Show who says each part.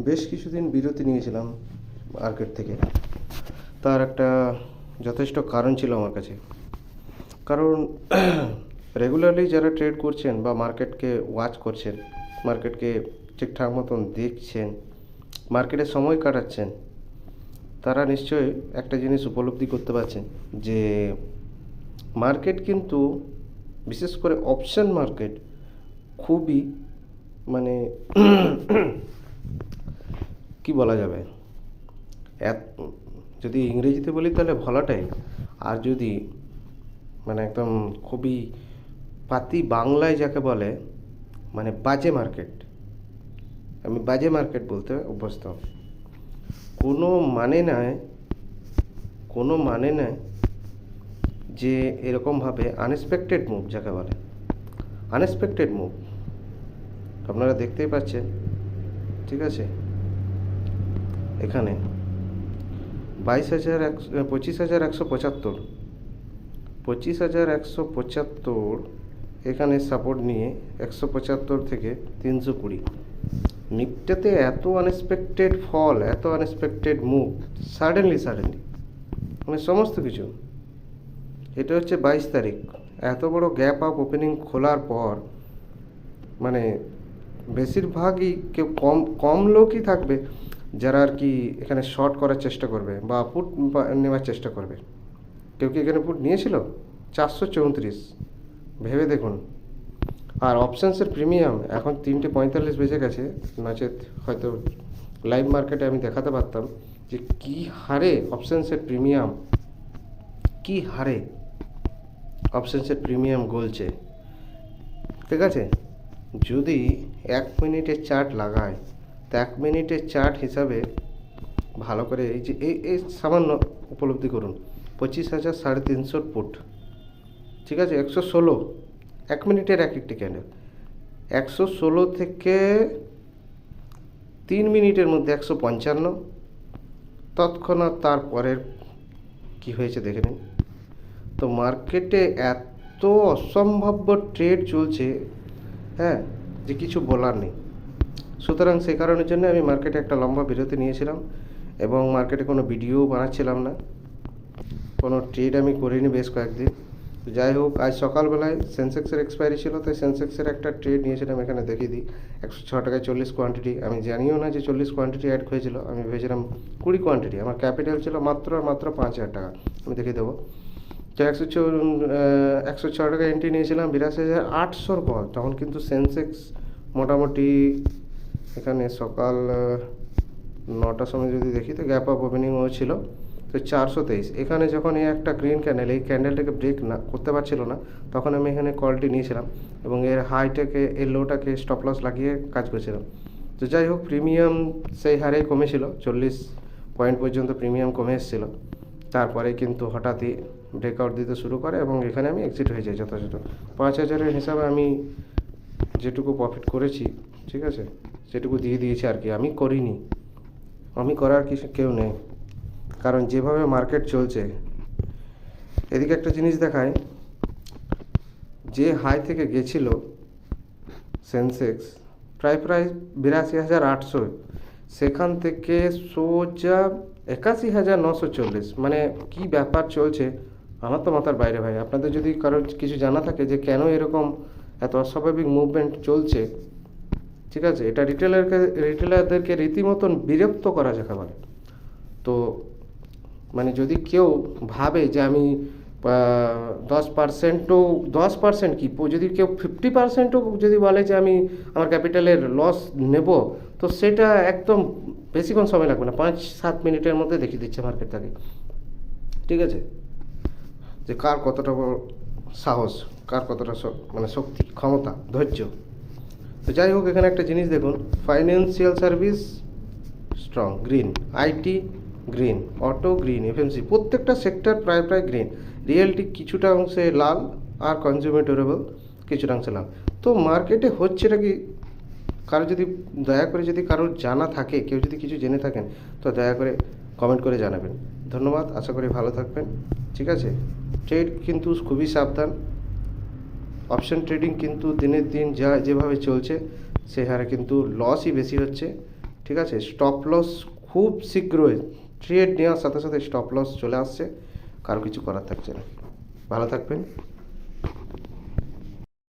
Speaker 1: বেশ কিছুদিন বিরতি নিয়েছিলাম মার্কেট থেকে। তার একটা যথেষ্ট কারণ ছিল আমার কাছে। কারণ রেগুলারলি যারা ট্রেড করছেন বা মার্কেটকে ওয়াচ করছেন, মার্কেটকে ঠিকঠাক মতন দেখছেন, মার্কেটে সময় কাটাচ্ছেন, তারা নিশ্চয়ই একটা জিনিস উপলব্ধি করতে পারছেন যে মার্কেট কিন্তু, বিশেষ করে অপশন মার্কেট, খুবই মানে কি বলা যাবে, এক যদি ইংরেজিতে বলি তাহলে ভলাটাইল, আর যদি মানে একদম খুবই পাতি বাংলায় যাকে বলে মানে বাজে মার্কেট। আমি বাজে মার্কেট বলতে অভ্যস্ত। কোনো মানে নাই, কোনো মানে নাই যে এরকমভাবে আনএক্সপেক্টেড মুভ যাকে বলে, আনএক্সপেক্টেড মুভ আপনারা দেখতেই পাচ্ছেন। ঠিক আছে, এখানে 25,175, 25,175 এখানে সাপোর্ট নিয়ে 175 থেকে 320। নিফটিতে এত আনএক্সপেক্টেড ফল, এত আনএক্সপেক্টেড মুভ, সাডেনলি মানে সমস্ত কিছু। এটা হচ্ছে 22 তারিখ, এত বড় গ্যাপ আপ ওপেনিং খোলার পর মানে বেশিরভাগই কেউ কম লোকই থাকবে যারা আর কি এখানে শর্ট করার চেষ্টা করবে বা পুট নেওয়ার চেষ্টা করবে। কেউ কি এখানে পুট নিয়েছিল? 434, ভেবে দেখুন। আর অপশানসের প্রিমিয়াম এখন 3:45 বেজে গেছে, নচেত হয়তো লাইভ মার্কেটে আমি দেখাতে পারতাম যে কী হারে অপশানসের প্রিমিয়াম, কী হারে অপশানসের প্রিমিয়াম গলছে। ঠিক আছে, যদি 1 মিনিটের চার্ট লাগায় তো 1 মিনিটের চার্ট হিসাবে ভালো করে এই যে এই সামান্য উপলব্ধি করুন, 25,350 ফুট। ঠিক আছে, 116, 1 মিনিটের এক একটি ক্যান্ডেল, 116 থেকে 3 মিনিটের মধ্যে 155। তৎক্ষণাৎ তারপরের কি হয়েছে দেখে নিন। তো মার্কেটে এত অসম্ভাব্য ট্রেড চলছে, হ্যাঁ, যে কিছু বলার নেই। সুতরাং সেই কারণের জন্য আমি মার্কেটে একটা লম্বা বিরতি নিয়েছিলাম এবং মার্কেটে কোনো ভিডিও বানাচ্ছিলাম না, কোনো ট্রেড আমি করিনি বেশ কয়েকদিন। যাই হোক, আজ সকালবেলায় সেন্সেক্সের এক্সপায়ারি ছিল, তাই সেন্সেক্সের একটা ট্রেড নিয়েছিলাম, এখানে দেখিয়ে দিই। 106 টাকায় 40 কোয়ান্টিটি। আমি জানিও না যে 40 কোয়ান্টিটি অ্যাড হয়েছিল, আমি ভেবেছিলাম 20 কোয়ান্টিটি। আমার ক্যাপিটাল ছিল মাত্র 5,000 টাকা। আমি দেখিয়ে দেবো। তো 106 টাকা এন্ট্রি নিয়েছিলাম, 82,800 কল। তখন কিন্তু সেন্সেক্স মোটামুটি এখানে সকাল 9টার সময় যদি দেখি তো গ্যাপ আপ ওপেনিংও ছিল, তো 423। এখানে যখন এই একটা গ্রিন ক্যান্ডেল, এই ক্যান্ডেলটাকে ব্রেক না করতে পারছিল না, তখন আমি এখানে কলটি নিয়েছিলাম এবং এর হাইটাকে, এর লোটাকে স্টপ লস লাগিয়ে কাজ করছিলাম। তো যাই হোক, প্রিমিয়াম সেই হারে কমেছিল, 40 পয়েন্ট পর্যন্ত প্রিমিয়াম কমে এসেছিলো। তারপরে কিন্তু হঠাৎই ব্রেকআউট দিতে শুরু করে এবং এখানে আমি এক্সিট হয়ে যাই যথাযথ। 5,000-এর হিসাবে আমি যেটুকু প্রফিট করেছি, ঠিক আছে, সেটুকু দিয়ে দিয়েছি আর কি। আমি করিনি, আমি করার কিছু কেউ নেই, কারণ যেভাবে মার্কেট চলছে। এদিকে একটা জিনিস দেখায়, যে হাই থেকে গেছিল সেন্সেক্স প্রায় 82,800, সেখান থেকে সোজা 81,940। মানে কি ব্যাপার চলছে আমার তো মাথার বাইরে ভাই। আপনাদের যদি কারোর কিছু জানা থাকে যে কেন এরকম এত অস্বাভাবিক মুভমেন্ট চলছে, ঠিক আছে, এটা রিটেলারদেরকে রীতিমতন বিরক্ত করা যাকে বলে। তো মানে যদি কেউ ভাবে যে আমি 10% কি, যদি কেউ 50%ও যদি বলে যে আমি আমার ক্যাপিটালের লস নেব, তো সেটা একদম বেশিক্ষণ সময় লাগবে না, 5-7 মিনিটের মধ্যে দেখিয়ে দিচ্ছে মার্কেট তাকে। ঠিক আছে, যে কার কতটা সাহস, কার কতটা মানে শক্তি, ক্ষমতা, ধৈর্য। তো যাই হোক, এখানে একটা জিনিস দেখুন, financial service strong, green, IT green, auto green, FMC, প্রত্যেকটা সেক্টর প্রায় গ্রিন। রিয়েলটি কিছুটা অংশে লাল, আর কনজিউমার ডিউরেবল কিছুটা অংশে লাল। তো মার্কেটে হচ্ছেটা কি, কারো যদি দয়া করে যদি কারোর জানা থাকে, কেউ যদি কিছু জেনে থাকেন, তো দয়া করে কমেন্ট করে জানাবেন। ধন্যবাদ, আশা করি ভালো থাকবেন। ঠিক আছে, ট্রেড কিন্তু খুবই সাবধান। অপশন ট্রেডিং কিন্তু দিনের দিন যেভাবে চলছে সে হারে কিন্তু লসই বেশি হচ্ছে। ঠিক আছে, স্টপ লস খুব শীঘ্রই ট্রেড নেওয়ার সাথে সাথে স্টপ লস চলে আসছে, কারো কিছু করার থাকছে না। ভালো থাকবেন।